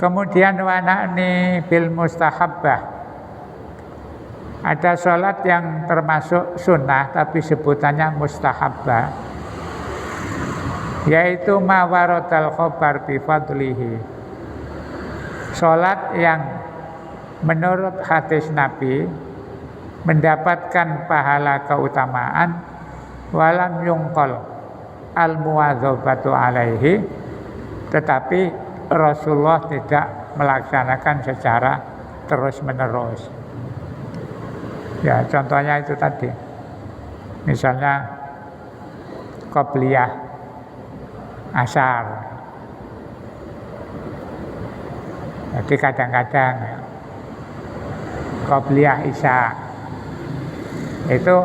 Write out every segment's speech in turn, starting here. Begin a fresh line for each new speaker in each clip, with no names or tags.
Kemudian wana'ni bil mustahabbah, ada sholat yang termasuk sunnah tapi sebutannya mustahabbah, yaitu mawarodal khobar bifadlihi, sholat yang menurut hadis Nabi mendapatkan pahala keutamaan, walam yungkol al muwadzabatu alaihi, tetapi Rasulullah tidak melaksanakan secara terus-menerus. Ya, contohnya itu tadi. Misalnya qobliyah asar. Jadi kadang-kadang qobliyah isya itu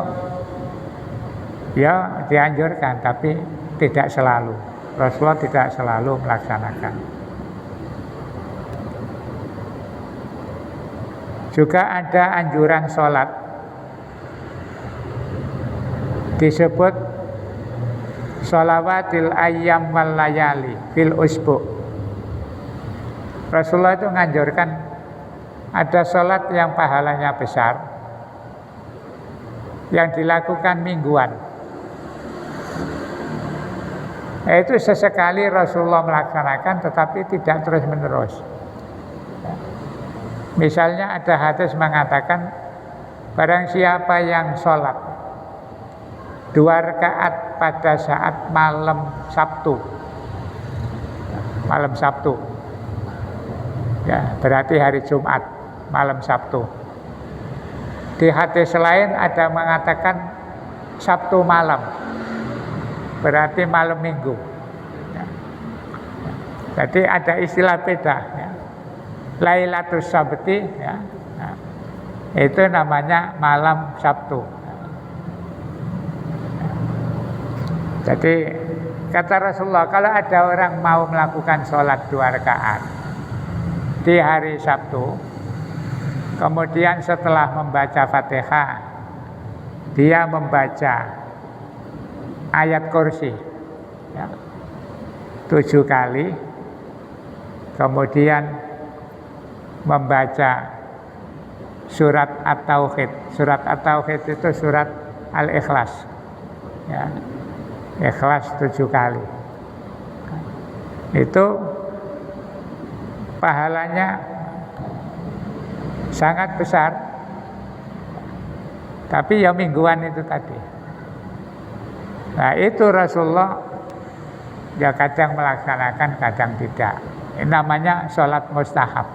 ya dianjurkan, tapi tidak selalu. Rasulullah tidak selalu melaksanakan. Juga ada anjuran sholat disebut sholawatil ayyam wal layali fil usbu. Rasulullah itu menganjurkan ada sholat yang pahalanya besar yang dilakukan mingguan. Itu sesekali Rasulullah melaksanakan, tetapi tidak terus-menerus. Misalnya ada hadis mengatakan, barang siapa yang sholat 2 rakaat pada saat malam Sabtu, ya berarti hari Jumat, malam Sabtu. Di hadis lain ada mengatakan Sabtu malam, berarti malam Minggu. Jadi ada istilah beda. Ya. Lailatus Sabti, ya, nah, itu namanya malam Sabtu. Jadi kata Rasulullah, kalau ada orang mau melakukan sholat 2 rakaat di hari Sabtu, kemudian setelah membaca Fatihah dia membaca ayat kursi, ya, 7 kali, kemudian membaca surat At-Tauhid. Surat At-Tauhid itu surat Al-Ikhlas, ya, Ikhlas 7 kali. Itu pahalanya sangat besar, tapi ya mingguan itu tadi. Nah itu Rasulullah ya kadang melaksanakan, kadang tidak. Ini namanya sholat mustahab.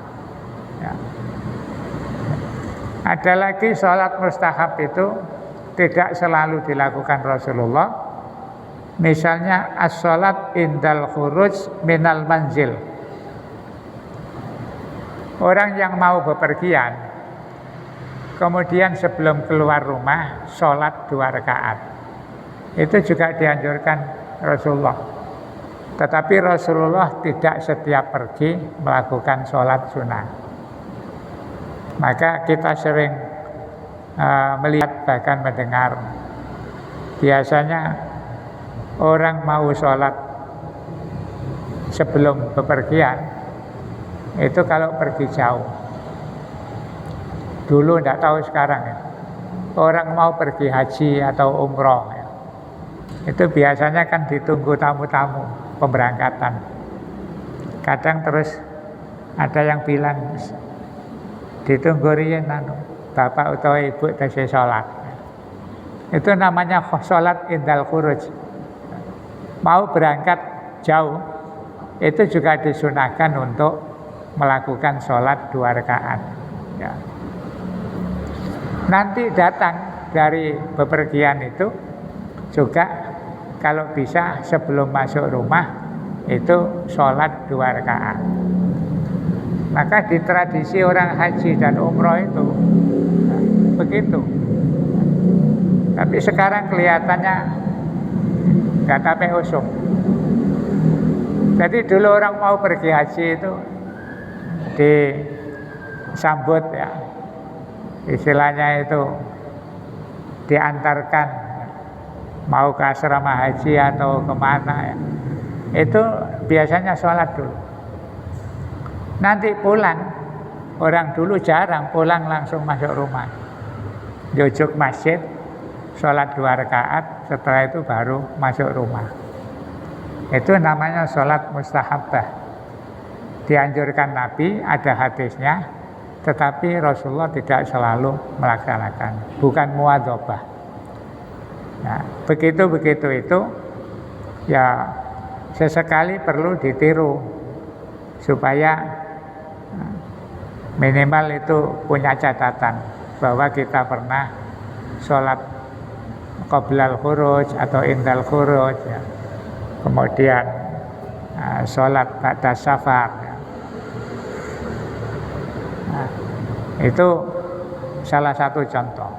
Ya. Ada lagi sholat mustahab itu tidak selalu dilakukan Rasulullah. Misalnya as-sholat indal khuruj minal manzil. Orang yang mau bepergian, kemudian sebelum keluar rumah sholat 2 rakaat, itu juga dianjurkan Rasulullah. Tetapi Rasulullah tidak setiap pergi melakukan sholat sunnah. Maka kita sering melihat, bahkan mendengar, biasanya orang mau sholat sebelum bepergian itu kalau pergi jauh. Dulu tidak tahu sekarang ya. Orang mau pergi haji atau umroh ya, itu biasanya kan ditunggu tamu-tamu pemberangkatan. Kadang terus ada yang bilang, ditunggu riyen bapak utawa ibu tasih sholat. Itu namanya sholat indal khuruj. Mau berangkat jauh, itu juga disunahkan untuk melakukan sholat 2 rakaat. Ya. Nanti datang dari bepergian itu juga kalau bisa sebelum masuk rumah itu sholat 2 rakaat. Maka di tradisi orang haji dan umroh itu begitu. Tapi sekarang kelihatannya nggak tape usum. Jadi dulu orang mau pergi haji itu disambut ya, istilahnya itu diantarkan mau ke asrama haji atau kemana ya. Itu biasanya sholat dulu. Nanti pulang, orang dulu jarang pulang langsung masuk rumah. Jujuk masjid, sholat 2 rakaat, setelah itu baru masuk rumah. Itu namanya sholat mustahabbah. Dianjurkan Nabi, ada hadisnya, tetapi Rasulullah tidak selalu melaksanakan, bukan muadzabah. Nah, begitu itu ya sesekali perlu ditiru supaya minimal itu punya catatan bahwa kita pernah sholat qoblal khuruj atau indal khuruj ya. Kemudian sholat ba'da safar ya. Nah, itu salah satu contoh.